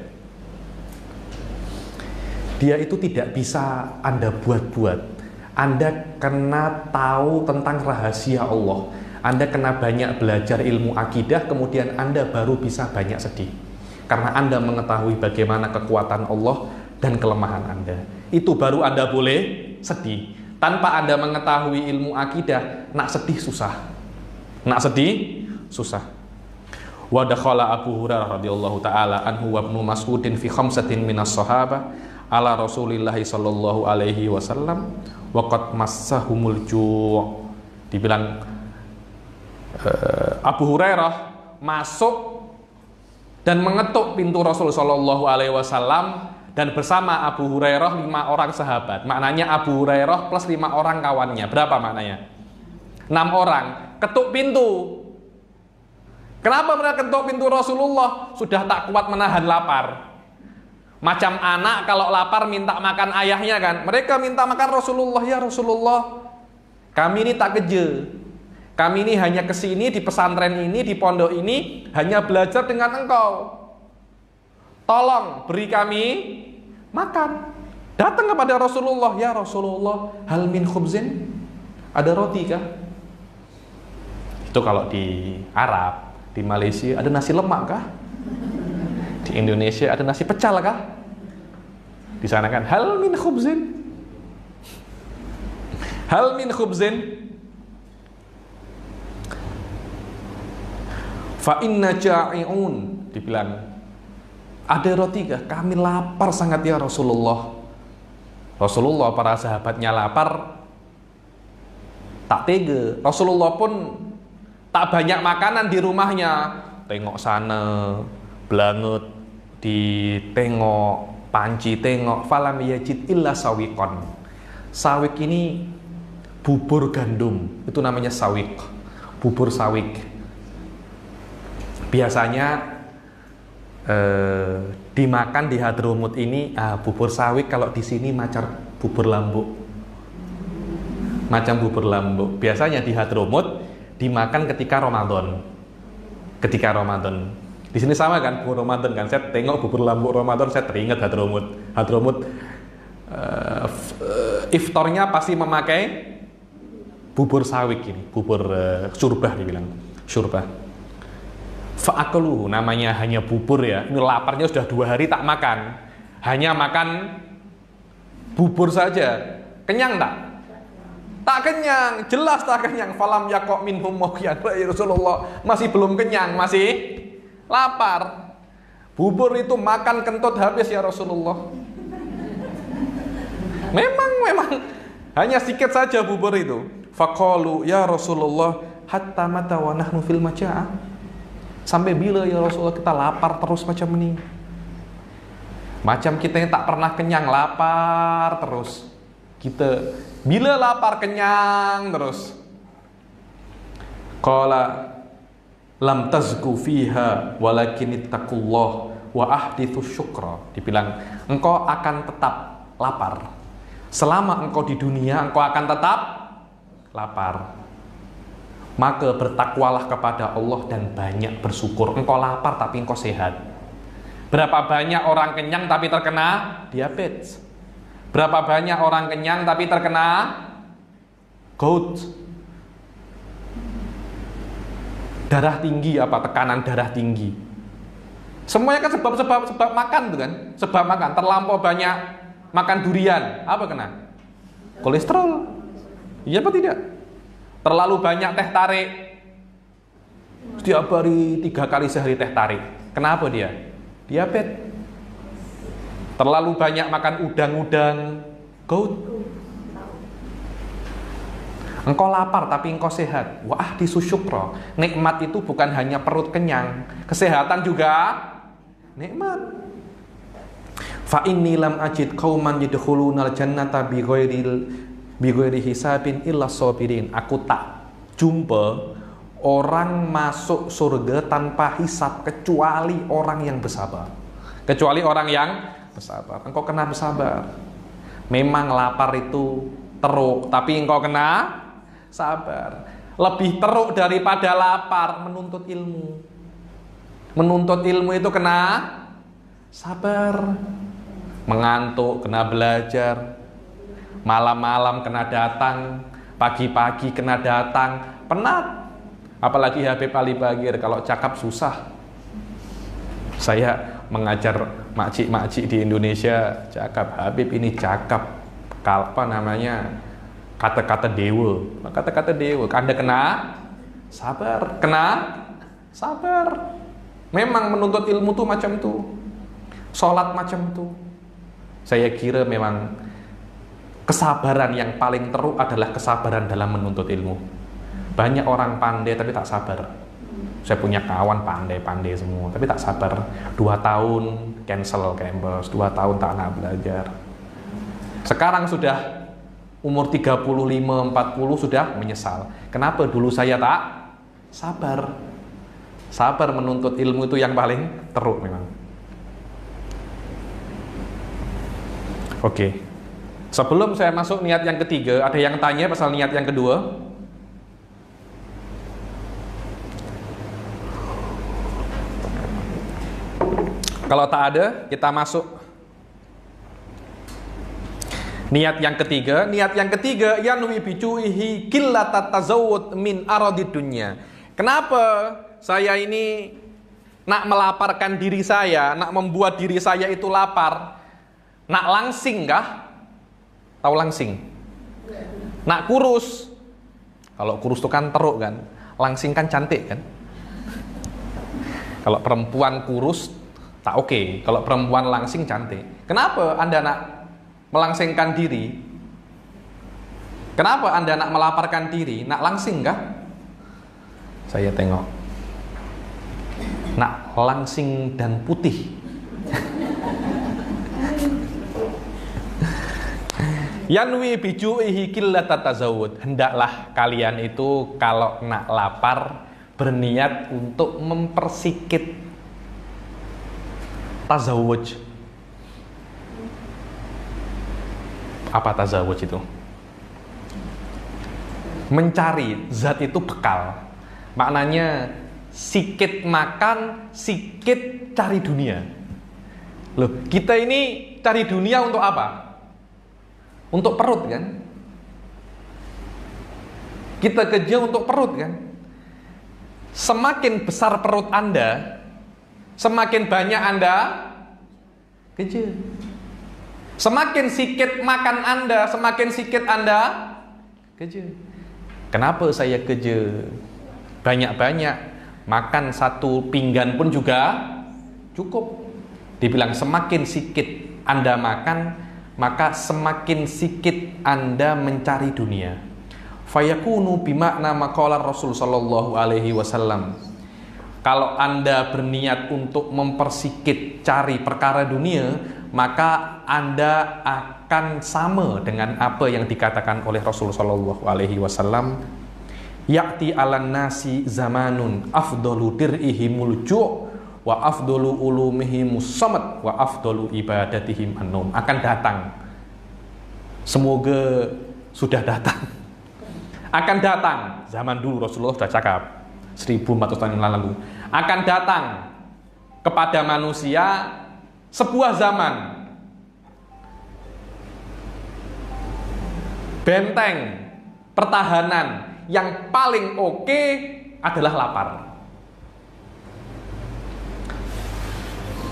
Dia itu tidak bisa Anda buat-buat. Anda kena tahu tentang rahasia Allah. Anda kena banyak belajar ilmu akidah, kemudian Anda baru bisa banyak sedih. Karena Anda mengetahui bagaimana kekuatan Allah dan kelemahan Anda. Itu baru Anda boleh sedih. Tanpa Anda mengetahui ilmu akidah, nak sedih susah. Wa dakhala Abu Hurairah radhiyallahu taala anhu wa Ibnu Mas'udin fi khamsatin minas sahabah ala Rasulillah sallallahu alaihi wasallam wa qad massahumul ju'. Dibilang Abu Hurairah masuk dan mengetuk pintu Rasul sallallahu alaihi wasallam, dan bersama Abu Hurairah 5 orang sahabat. Maknanya Abu Hurairah plus 5 orang kawannya. Berapa maknanya? 6 orang. Ketuk pintu. Kenapa mereka ketuk pintu Rasulullah? Sudah tak kuat menahan lapar. Macam anak kalau lapar minta makan ayahnya kan. Mereka minta makan Rasulullah. Ya Rasulullah, Kami ini tak keje. Kami ini hanya kesini di pesantren ini, di pondok ini, hanya belajar dengan engkau. Tolong beri kami makan. Datang kepada Rasulullah, ya Rasulullah, hal min khubzin? Ada roti kah? Itu kalau di Arab, di Malaysia ada nasi lemak kah? Di Indonesia ada nasi pecel kah? Di sana kan hal min khubzin? Hal min khubzin? Fa inna ja'i'un. Dibilang, ada roti kah? Kami lapar sangat ya Rasulullah. Rasulullah, para sahabatnya lapar, tak tega. Rasulullah pun tak banyak makanan di rumahnya. Tengok sana, belangut, ditengok, panci tengok, falam yajid illa sawiqon. Sawik ini bubur gandum, itu namanya sawik, bubur sawik. Biasanya dimakan di Hadramut ini bubur sawik. Kalau di sini macam bubur lambuk, macam bubur lambuk. Biasanya di Hadramut dimakan ketika Ramadan. Ketika Ramadan. Di sini sama kan, bubur Ramadan kan. Saya tengok bubur lambuk Ramadan, saya teringat Hadramut. Hadramut iftarnya pasti memakai bubur sawik ini, bubur syurbah dibilang, syurbah. Fa'akaluhu, namanya hanya bubur ya. Ini laparnya sudah 2 hari tak makan. Hanya makan bubur saja. Kenyang tak? Tak kenyang, jelas tak kenyang. Falam yakok minhum mughyan. Ya Rasulullah, masih belum kenyang, masih lapar. Bubur itu makan kentut habis ya Rasulullah. Memang hanya sedikit saja bubur itu. Faqalu ya Rasulullah hatta mata wa nahnu fil maja'ah. Sampai bila ya Rasulullah kita lapar terus macam ini? Macam kita yang tak pernah kenyang, lapar terus. Kita bila lapar kenyang terus. Qala lam tazku fiha walakin ittaqullah wa ahditsu syukra. Dibilang engkau akan tetap lapar. Selama engkau di dunia engkau akan tetap lapar. Maka bertakwalah kepada Allah dan banyak bersyukur. Engkau lapar tapi engkau sehat. Berapa banyak orang kenyang tapi terkena diabetes? Berapa banyak orang kenyang tapi terkena gout? Darah tinggi, tekanan darah tinggi. Semuanya kan sebab makan tuh kan? Sebab makan. Terlampau banyak makan durian, apa kena? Kolesterol. Iya apa tidak? Terlalu banyak teh tarik. Setiap hari 3 kali sehari teh tarik. Kenapa dia? Diabetes. Terlalu banyak makan udang-udang, gout. Engkau lapar tapi engkau sehat. Wah, disusyukro. Nikmat itu bukan hanya perut kenyang, kesehatan juga nikmat. Fa inni lam ajid qauman yadkhulunal jannata bighairi hisabin illa sabirin. Aku tak jumpa orang masuk surga tanpa hisab kecuali orang yang bersabar. Kecuali orang yang bersabar. Engkau kena bersabar. Memang lapar itu teruk, tapi engkau kena sabar. Lebih teruk daripada lapar menuntut ilmu. Menuntut ilmu itu kena sabar. Mengantuk kena belajar. Malam-malam kena datang, pagi-pagi kena datang, penat. Apalagi Habib Ali Bagir, kalau cakap susah. Saya mengajar makcik-makcik di Indonesia, cakap Habib ini cakap kata-kata dewa. Kata-kata dewa. Anda kena sabar, kena sabar. Memang menuntut ilmu tuh macam tuh. Sholat macam tuh. Saya kira memang kesabaran yang paling teruk adalah kesabaran dalam menuntut ilmu. Banyak orang pandai tapi tak sabar. Saya punya kawan pandai-pandai semua tapi tak sabar. 2 tahun cancel kampus, 2 tahun tak nak belajar. Sekarang sudah umur 35, 40 sudah menyesal. Kenapa dulu saya tak sabar? Sabar menuntut ilmu itu yang paling teruk memang. Oke. Sebelum saya masuk niat yang ketiga, ada yang tanya pasal niat yang kedua? Kalau tak ada, kita masuk niat yang ketiga. Niat yang ketiga, yanwi bicuihi qillatat tazawwud min aradid dunya. Kenapa saya ini nak melaparkan diri saya, nak membuat diri saya itu lapar? Nak langsing kah? Tahu langsing? Nak kurus. Kalau kurus itu kan teruk kan. Langsing kan cantik kan. Kalau perempuan kurus tak oke. Kalau perempuan langsing cantik. Kenapa Anda nak melangsingkan diri? Kenapa Anda nak melaparkan diri? Nak langsing kah? Saya tengok. Nak langsing dan putih. Yanwi biju'ihi qillatat tazawwud. Hendaklah kalian itu kalau nak lapar berniat untuk mempersikit tazawwuj. Apa tazawwuj itu? Mencari zat itu bekal. Maknanya sikit makan, sikit cari dunia. Loh, kita ini cari dunia untuk apa? Untuk perut kan? Kita kerja untuk perut kan? Semakin besar perut Anda, semakin banyak Anda kerja. Semakin sikit makan Anda, semakin sikit Anda kerja. Kenapa saya kerja banyak-banyak? Makan satu pinggan pun juga cukup. Dibilang semakin sikit Anda makan, maka semakin sikit Anda mencari dunia. Fayakunu bimakna maqala Rasul sallallahu alaihi wasallam. Kalau Anda berniat untuk mempersikit cari perkara dunia, maka Anda akan sama dengan apa yang dikatakan oleh Rasul sallallahu alaihi wasallam. Ya'ti 'alan nasi zamanun afdalu dir'ihimul ju' wa afdalu ulumihimus samad wa afdalu ibadatihim an-naum. Akan datang, semoga sudah datang, akan datang. Zaman dulu Rasulullah sudah cakap 1400 tahun yang lalu. Akan datang kepada manusia sebuah zaman, benteng pertahanan yang paling oke adalah lapar.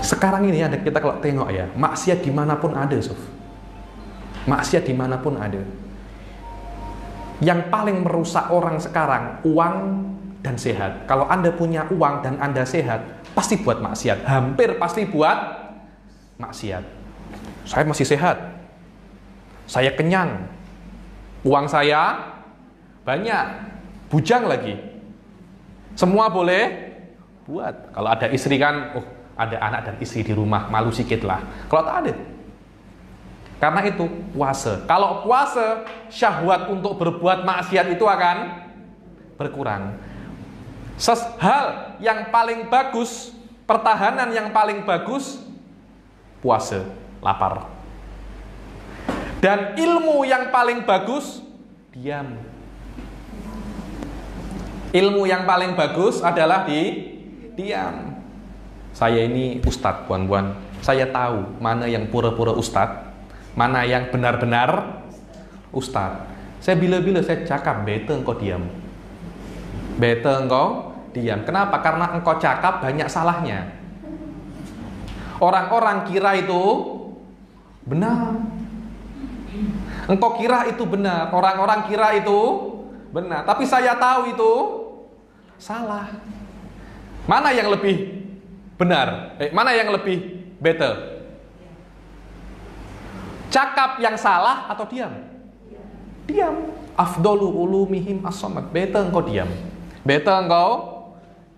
Sekarang ini ada, kita kalau tengok ya, maksiat dimanapun ada, Sof. Maksiat dimanapun ada. Yang paling merusak orang sekarang, uang dan sehat. Kalau Anda punya uang dan Anda sehat, pasti buat maksiat. Hampir pasti buat maksiat. Saya masih sehat, saya kenyang, uang saya banyak, bujang lagi. Semua boleh buat. Kalau ada istri kan, ada anak dan istri di rumah, malu sikit lah. Kalau tak ada, karena itu puasa. Kalau puasa, syahwat untuk berbuat maksiat itu akan berkurang. Hal yang paling bagus, pertahanan yang paling bagus, puasa, lapar. Dan ilmu yang paling bagus, diam. Ilmu yang paling bagus adalah diam. Saya ini ustadz, puan-puan. Saya tahu mana yang pura-pura ustadz, mana yang benar-benar ustadz. Saya bila-bila saya cakap, bete engkau diam. Bete engkau diam. Kenapa? Karena engkau cakap banyak salahnya. Orang-orang kira itu benar. Engkau kira itu benar. Orang-orang kira itu benar. Tapi saya tahu itu salah. Mana yang lebih benar? Mana yang lebih better? Cakap yang salah atau diam? Diam. Afdalu ulumihim as-samad. Better engkau diam. Better engkau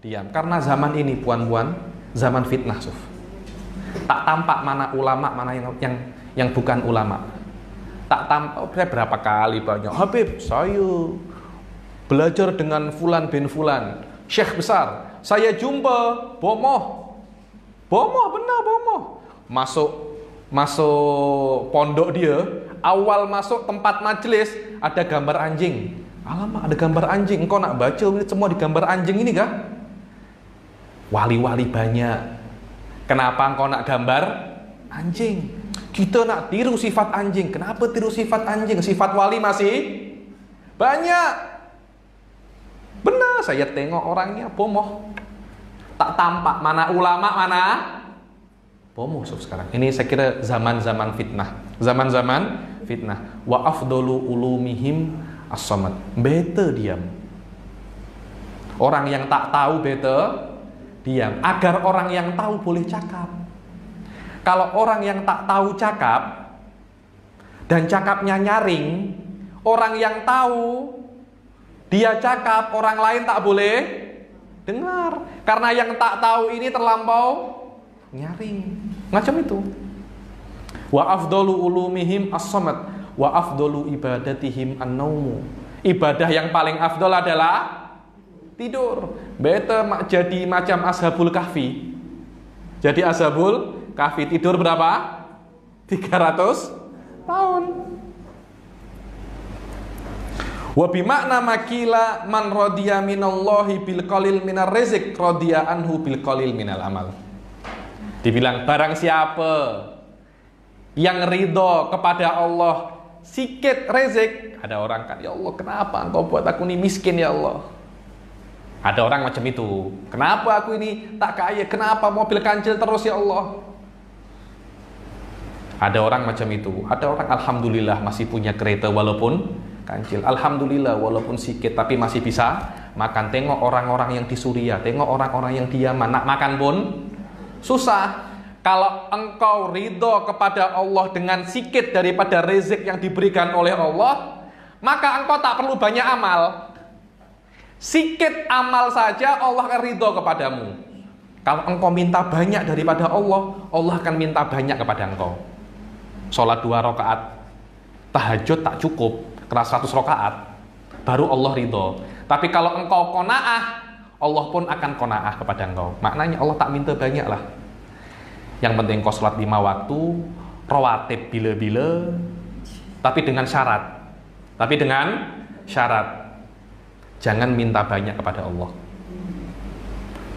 diam. Karena zaman ini, puan-puan, zaman fitnah, Suf. Tak tampak mana ulama, mana yang bukan ulama. Tak tampak. Saya berapa kali banyak, Habib, saya belajar dengan Fulan bin Fulan, syekh besar. Saya jumpa bomoh benar bomoh. Masuk pondok dia, Awal masuk tempat majelis ada gambar anjing. Alamak, ada gambar anjing. Engkau nak baca ini semua di gambar anjing ini kah? Wali-wali banyak. Kenapa engkau nak gambar anjing? Kita nak tiru sifat anjing. Kenapa tiru sifat anjing? Sifat wali masih banyak. Benar, saya tengok orangnya bomoh. Tak tampak mana ulama, mana bomoh sekarang. Ini saya kira zaman-zaman fitnah. Zaman-zaman fitnah. Wa afdalu ulumihim as-samad. Better diam. Orang yang tak tahu better diam. Agar orang yang tahu boleh cakap. Kalau orang yang tak tahu cakap dan cakapnya nyaring, orang yang tahu dia cakap, orang lain tak boleh dengar. Karena yang tak tahu ini terlampau nyaring. Macam itu. Wa afdalu ulumihim as-samad wa afdalu ibadatihim an-naumu. Ibadah yang paling afdal adalah tidur. Better jadi macam Ashabul Kahfi. Jadi Ashabul Kahfi tidur berapa? 300 tahun. Wa bimakna makila man radiya minallahi bil qalil minar rizq radiya anhu bil qalil minal amal. Dibilang barang siapa yang ridho kepada Allah sikit rezeki, ada orang kan, ya Allah kenapa engkau buat aku ini miskin ya Allah. Ada orang macam itu. Kenapa aku ini tak kaya? Kenapa mobil kancil terus ya Allah? Ada orang macam itu. Ada orang alhamdulillah masih punya kereta walaupun kancil. Alhamdulillah walaupun sikit tapi masih bisa makan. Tengok orang-orang yang di Suriah, tengok orang-orang yang di Yaman, nak makan pun susah. Kalau engkau ridho kepada Allah dengan sikit daripada rezeki yang diberikan oleh Allah, maka engkau tak perlu banyak amal. Sikit amal saja Allah akan ridho kepadamu. Kalau engkau minta banyak daripada Allah, Allah akan minta banyak kepada engkau. Sholat 2 rakaat, tahajud tak cukup, kelas 100 rakaat, baru Allah ridho. Tapi kalau engkau qanaah, Allah pun akan qanaah kepada engkau. Maknanya Allah tak minta banyak lah. Yang penting kau sholat 5 waktu, rawatib bila-bila, tapi dengan syarat. Jangan minta banyak kepada Allah.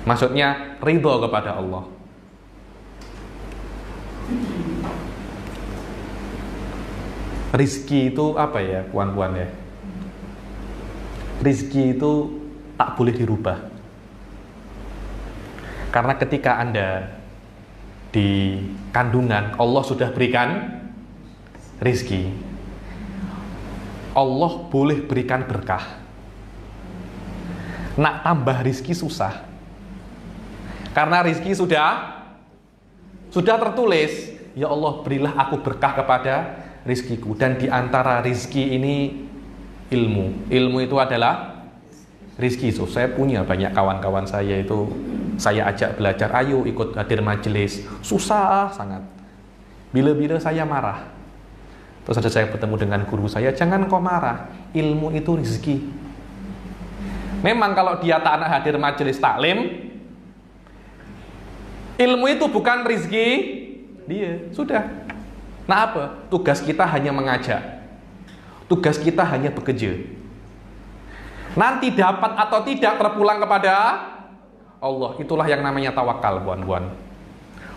Maksudnya ridho kepada Allah. Rizki itu apa ya, puan-puan ya? Rizki itu tak boleh dirubah. Karena ketika Anda di kandungan, Allah sudah berikan rizki. Allah boleh berikan berkah. Nak tambah rizki susah. Karena rizki sudah tertulis. Ya Allah, berilah aku berkah kepada rizkiku. Dan di antara rizki ini ilmu. Ilmu itu adalah rizki. So, saya punya banyak kawan-kawan saya itu, saya ajak belajar, ayo ikut hadir majelis. Susah sangat. Bila-bila saya marah. Terus ada saya bertemu dengan guru saya, jangan kau marah. Ilmu itu rizki. Memang kalau dia tak nak hadir majelis taklim, ilmu itu bukan rizki dia. Sudah. Nah apa? Tugas kita hanya mengajak. Tugas kita hanya bekerja. Nanti dapat atau tidak terpulang kepada Allah. Itulah yang namanya tawakal, buan-buan.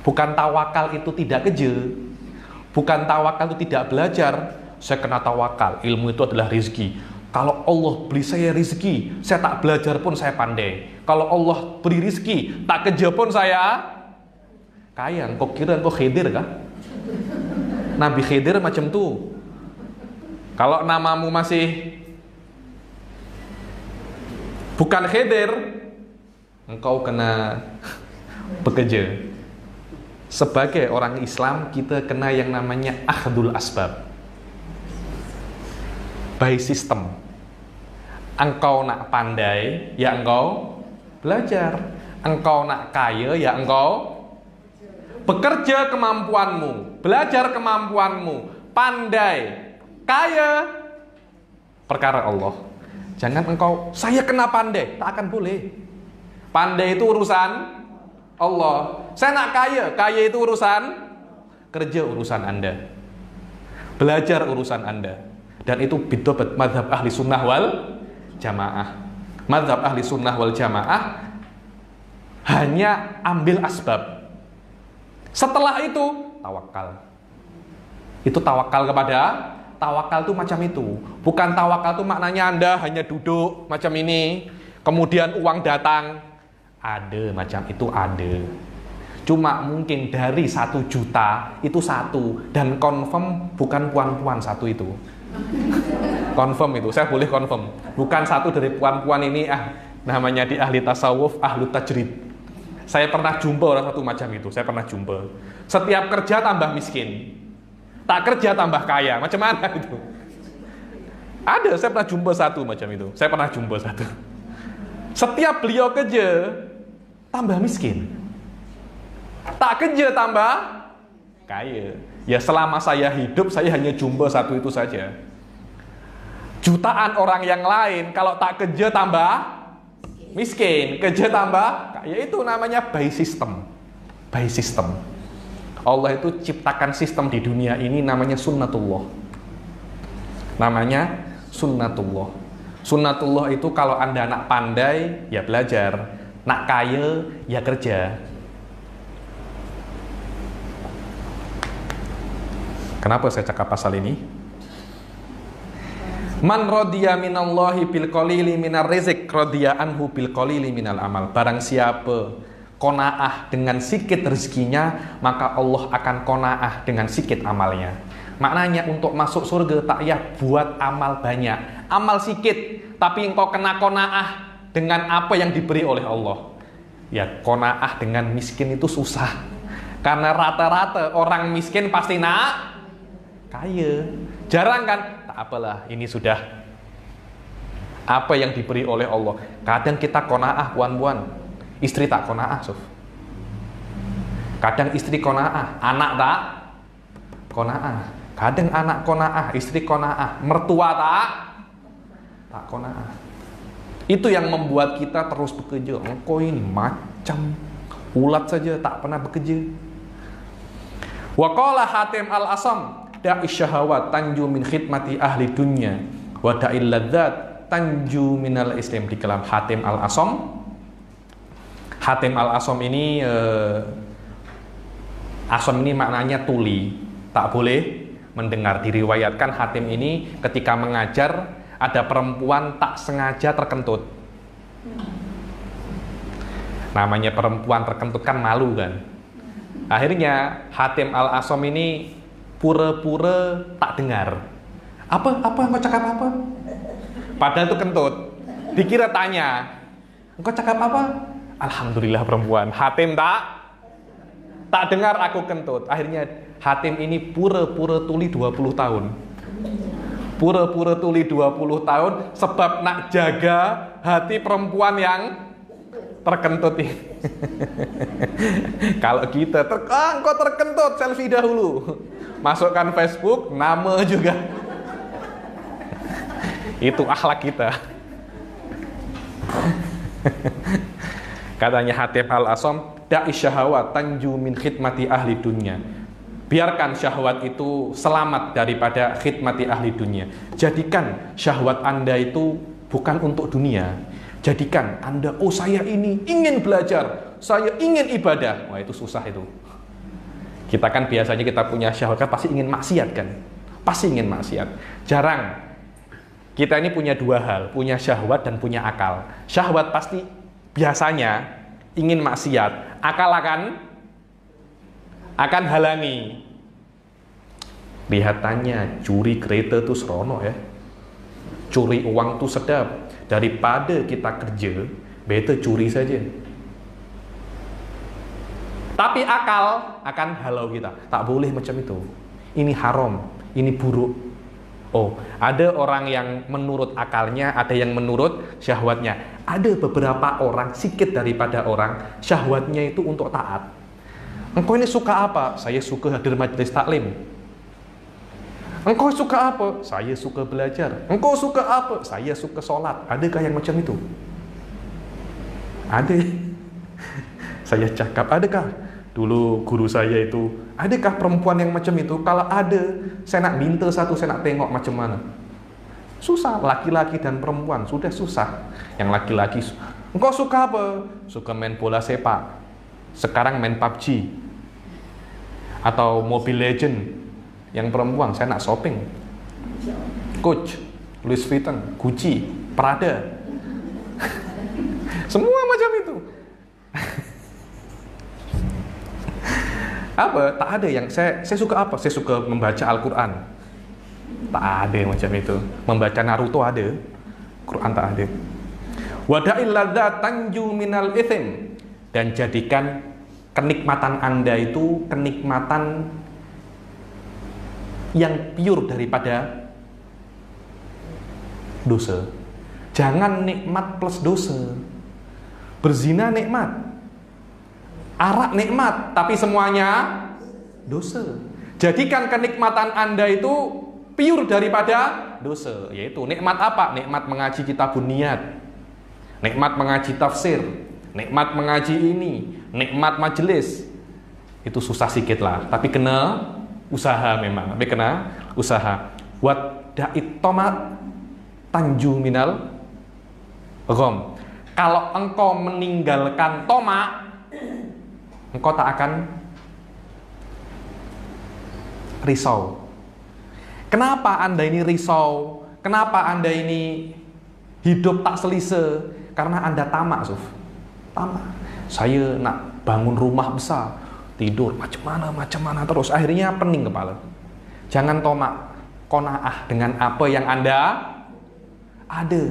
Bukan tawakal itu tidak kerja. Bukan tawakal itu tidak belajar. Saya kena tawakal. Ilmu itu adalah rezeki. Kalau Allah beri saya rezeki, saya tak belajar pun saya pandai. Kalau Allah beri rezeki, tak kerja pun saya kaya. Kau kira kau Khidir kah? Nabi Khidir macam tu. Kalau namamu masih bukan Khidir, engkau kena bekerja. Sebagai orang Islam, kita kena yang namanya akhdul asbab. By system. Engkau nak pandai, ya engkau belajar. Engkau nak kaya, ya engkau bekerja kemampuanmu, belajar kemampuanmu, pandai, kaya, perkara Allah. Jangan engkau, saya kena pandai, tak akan boleh. Pandai itu urusan Allah. Saya nak kaya, kaya itu urusan kerja, urusan Anda. belajar urusan Anda. Dan itu bidobat mazhab ahli sunnah wal jamaah. Mazhab ahli sunnah wal jamaah hanya ambil asbab. Setelah itu tawakal. Itu tawakal tawakal itu macam itu. Bukan tawakal itu maknanya Anda hanya duduk macam ini, kemudian uang datang. Ada macam itu, ada. Cuma mungkin dari 1 juta itu 1, dan confirm bukan puan-puan 1 itu. Confirm itu, saya boleh confirm. Bukan 1 dari puan-puan ini, namanya di ahli tasawuf, ahlu tajrid. Saya pernah jumpa orang satu macam itu, saya pernah jumpa. Setiap kerja tambah miskin. Tak kerja tambah kaya, macam mana itu? Ada, saya pernah jumpa 1 macam itu. Saya pernah jumpa 1. Setiap beliau kerja tambah miskin. Tak kerja tambah kaya. Ya selama saya hidup saya hanya jumpa 1 itu saja. Jutaan orang yang lain kalau tak kerja tambah miskin, kerja tambah kaya. Itu namanya by system. By system. Allah itu ciptakan sistem di dunia ini namanya sunnatullah. Namanya sunnatullah. Sunnatullah itu kalau Anda nak pandai, ya belajar. Nak kaya, ya kerja. Kenapa saya cakap pasal ini? Man radiya minallahi bil qalili minar rizq radiya anhu bil qalili minal amal. Barang siapa qanaah dengan sikit rezekinya, maka Allah akan qanaah dengan sikit amalnya. Maknanya untuk masuk surga tak payah buat amal banyak, amal sikit, tapi engkau kena qanaah dengan apa yang diberi oleh Allah. Ya qanaah dengan miskin itu susah. Karena rata-rata orang miskin pasti nak kaya. Jarang kan? Tak apalah, ini sudah apa yang diberi oleh Allah. Kadang kita qanaah puan-puan. Istri tak qanaah, Suf. Kadang istri qanaah, anak tak qanaah. Kadang anak qanaah, istri qanaah, mertua tak qanaah. Itu yang membuat kita terus bekerja. Engkau ini macam ulat saja tak pernah bekerja. Wa qala Hatim al-Asam, da'i syahawat tanju min khidmati ahli dunya wa da'il ladzat tanju minal islam. Di kalam Hatim al-Asam. Hatim al-Asam ini Asam ini maknanya tuli, tak boleh mendengar. Diriwayatkan Hatim ini ketika mengajar ada perempuan tak sengaja terkentut. Namanya perempuan terkentut kan malu kan. Akhirnya Hatim al-Asam ini pura-pura tak dengar. Apa engkau cakap apa? Padahal itu kentut. Dikira tanya, engkau cakap apa? Alhamdulillah perempuan. Hatim tak dengar aku kentut. Akhirnya Hatim ini pura-pura tuli 20 tahun. Pura-pura tuli 20 tahun sebab nak jaga hati perempuan yang terkentut ini. Kalau kita engkau terkentut, selfie dahulu. Masukkan Facebook, nama juga. Itu akhlak kita. Katanya Hatim al-Asam, da'i syahwat tanju min khidmati ahli dunya. Biarkan syahwat itu selamat daripada khidmati ahli dunia. Jadikan syahwat Anda itu bukan untuk dunia. Jadikan Anda, oh saya ini ingin belajar, saya ingin ibadah. Wah itu susah itu. Kita kan biasanya kita punya syahwat kan pasti ingin maksiat kan. Pasti ingin maksiat. Jarang. Kita ini punya 2 hal, punya syahwat dan punya akal. Syahwat pasti biasanya ingin maksiat, akal akan halangi. Lihat tanya, curi kereta tuh serono ya, curi uang tuh sedap. Daripada kita kerja, better curi saja. Tapi akal akan halau kita, tak boleh macam itu. Ini haram, ini buruk. Oh, ada orang yang menurut akalnya, ada yang menurut syahwatnya. Ada beberapa orang, sedikit daripada orang, syahwatnya itu untuk taat. Engkau ini suka apa? Saya suka hadir majelis taklim. Engkau suka apa? Saya suka belajar. Engkau suka apa? Saya suka sholat. Adakah yang macam itu? Ada. Saya cakap, adakah? Dulu guru saya itu, adakah perempuan yang macam itu? Kalau ada, saya nak minta satu, saya nak tengok macam mana. Susah, laki-laki dan perempuan sudah susah. Yang laki-laki, engkau suka apa? Suka main bola sepak. Sekarang main PUBG atau Mobile Legend. Yang perempuan, saya nak shopping. Coach, Louis Vuitton, Gucci, Prada. Semua macam itu. Apa? Tak ada yang saya suka apa? Saya suka membaca Al-Quran. Tak ada macam itu. Membaca Naruto ada, Quran tak ada. Wada'il ladzat tanju minal ithim, dan jadikan kenikmatan Anda itu kenikmatan yang pure daripada dosa. Jangan nikmat plus dosa. Berzina nikmat, arak nikmat, tapi semuanya dosa. Jadikan kenikmatan Anda itu pure daripada dosa. Yaitu nikmat apa? Nikmat mengaji kitabun niyat, nikmat mengaji tafsir, nikmat mengaji ini, nikmat majelis. Itu susah sikit lah, tapi kena usaha memang. Tapi kena usaha. Wada'it tomat tanju minal gham. Kalau engkau meninggalkan tomak, engkau tak akan risau. Kenapa Anda ini risau? Kenapa Anda ini hidup tak selesa? Karena Anda tamak, Suf. Tamak. Saya nak bangun rumah besar, tidur macam mana terus, akhirnya pening kepala. Jangan tomak, qanaah dengan apa yang Anda ada.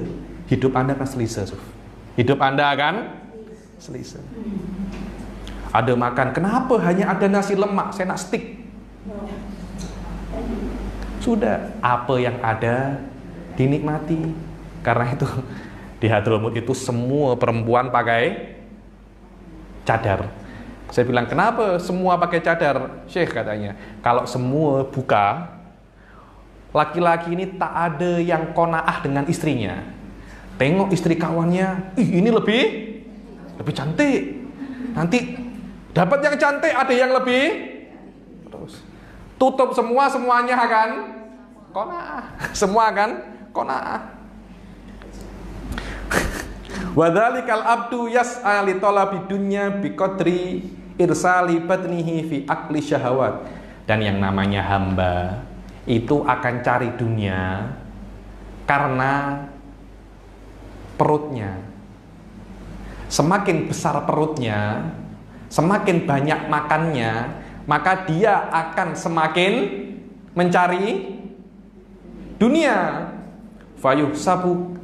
Hidup Anda akan selesa, Suf. Hidup Anda akan selesa. Ada makan, kenapa hanya ada nasi lemak? Saya nak steak. Sudah, apa yang ada dinikmati. Karena itu di Hadramut itu semua perempuan pakai cadar. Saya bilang, kenapa semua pakai cadar? Syekh katanya, kalau semua buka, laki-laki ini tak ada yang qanaah dengan istrinya. Tengok istri kawannya, ini lebih cantik. Nanti dapat yang cantik, ada yang lebih. Terus tutup semuanya akan qanaah. Semua akan qanaah. Wadzalikal abdu yas'a li talabi dunya biqadri irsali batnihi fi akli syahawat. Dan yang namanya hamba itu akan cari dunia karena perutnya. Semakin besar perutnya, semakin banyak makannya, maka dia akan semakin mencari dunia. Fayuhsabu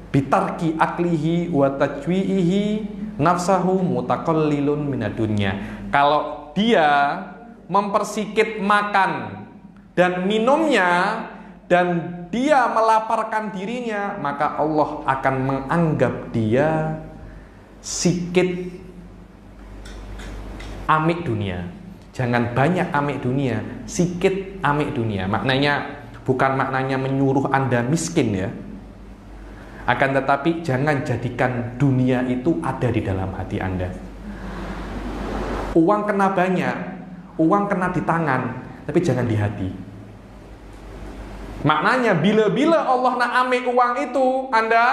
bitarki aklihi wa tajwi'ihi nafsahu mutaqallilun minad dunya. Kalau dia mempersikit makan dan minumnya, dan dia melaparkan dirinya, maka Allah akan menganggap dia sikit amik dunia. Jangan banyak amik dunia, sikit amik dunia. Maknanya bukan maknanya menyuruh Anda miskin ya. Akan tetapi jangan jadikan dunia itu ada di dalam hati Anda. Uang kena banyak, uang kena di tangan, tapi jangan di hati. Maknanya bila-bila Allah nak ambil uang itu, Anda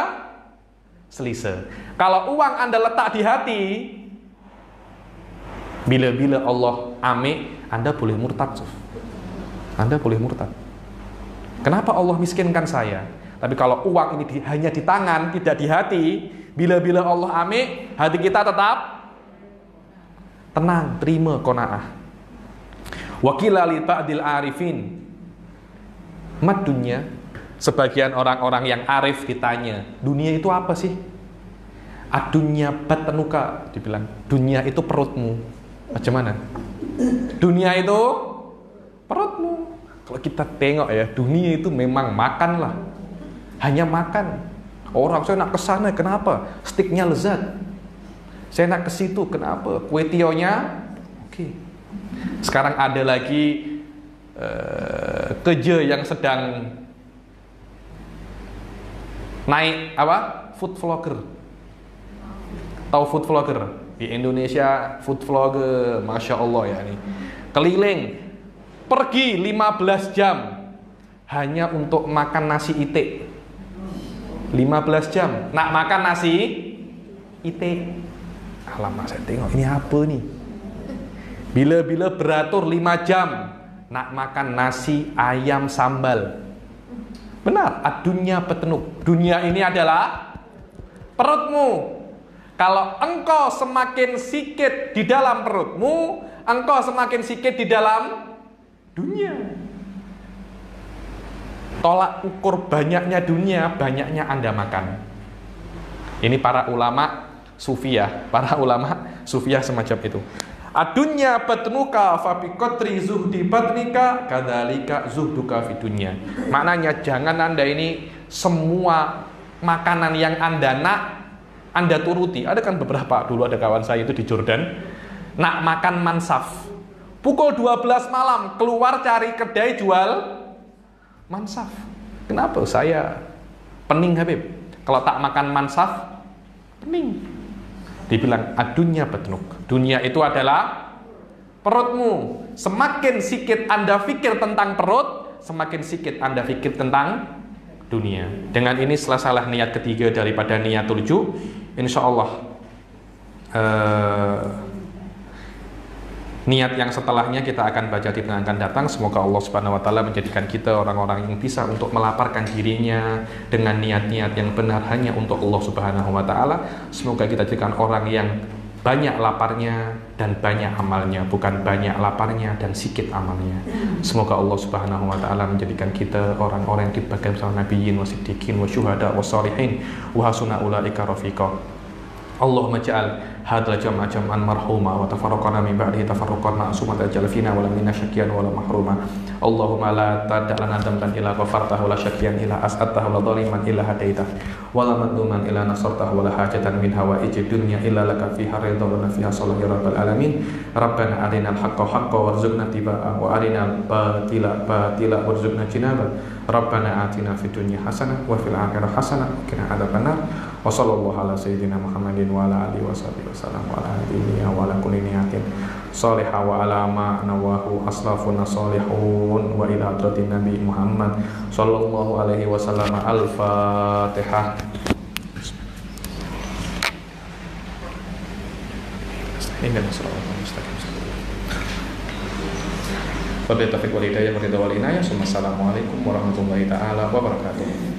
selesa. Kalau uang Anda letak di hati, bila-bila Allah ambil, Anda boleh murtad. Anda boleh murtad. Kenapa Allah miskinkan saya? Tapi kalau uang ini hanya di tangan, tidak di hati, bila-bila Allah ambil, hati kita tetap tenang, terima qanaah. Wakila li ba'dil arifin mat dunya. Sebagian orang-orang yang arif ditanya, dunia itu apa sih? Adunya batanuka, dibilang, dunia itu perutmu. Macam mana? Dunia itu perutmu. Kalau kita tengok ya, dunia itu memang makan lah. Hanya makan. Orang, saya nak ke sana, kenapa? Steaknya lezat. Saya nak ke situ, kenapa? Kue tionya oke. Sekarang ada lagi kerja yang sedang naik apa? Food vlogger. Tahu food vlogger? Di Indonesia food vlogger, Masya Allah ya ini. Keliling, pergi 15 jam hanya untuk makan nasi itik. 15 jam, nak makan nasi itik. Alamak, saya tengok ini apa nih? Bila-bila beratur 5 jam, nak makan nasi ayam sambal. Benar, dunia petenuk. Dunia ini adalah perutmu. Kalau engkau semakin sikit di dalam perutmu, engkau semakin sikit di dalam dunia. Tolak ukur banyaknya dunia, banyaknya Anda makan. Ini para ulama sufiyah, para ulama sufiyah semacam itu. Adunya batnuka fa bi qadri zuhdi batnika kadzalika zuhduka fi dunya. Maknanya jangan Anda ini semua makanan yang Anda nak Anda turuti. Ada kan beberapa, dulu ada kawan saya itu di Jordan, nak makan mansaf. Pukul 12 malam keluar cari kedai jual mansaf. Kenapa? Saya pening Habib. Kalau tak makan mansaf, pening. Dibilang adunya betnuk. Dunia itu adalah perutmu. Semakin sikit Anda pikir tentang perut, semakin sikit Anda pikir tentang dunia. Dengan ini selesailah niat ketiga daripada niatul ju'. Insya Allah niat yang setelahnya kita akan baca di tengah akan datang. Semoga Allah Subhanahu wa taala menjadikan kita orang-orang yang bisa untuk melaparkan dirinya dengan niat-niat yang benar hanya untuk Allah Subhanahu wa taala. Semoga kita jadikan orang yang banyak laparnya dan banyak amalnya, bukan banyak laparnya dan sedikit amalnya. Semoga Allah Subhanahu wa taala menjadikan kita orang-orang yang dibagi bersama nabiyyin wa siddiqin wa syuhada wa shalihin wa hasuna ulaika rafiqa. Allahumma ja'al hadzal jam'a jam'an marhuma wa tafarraqana min ba'dihi tafarruqan ma'suman taj'al fina wa lam minasyakiyan wa la mahruma. Allahumma la tada' lana dhanban illa ghafartahu la syakiyan illa as'atahu la dhaliman illa hadaitah wa la madluman illa nasartahu wa la hajatan min hawaiji dunya illa laka fiha ridha wa fiha salah ya rabbal alamin. Rabbana arinal haqqa haqqan warzuqna tibaa wa arinal batila batila warzuqna jinaba. Rabbana atina fid dunya hasanah wa fil akhirati hasanah wa qina adzabannar. Wa sallallahu ala sayyidina Muhammadin wa ala alihi wasallam wa ala alihi wa ala kulli niyatin salihah wa ala ma nawahu aslafun salihun wa ila hadratin nabi Muhammad sallallahu alaihi wasallam. Al-Fatihah. Inna sallallahu mustaqim. Wabillahi taufiq wal hidayah wa ridha wal inayah. Assalamualaikum warahmatullahi taala wabarakatuh.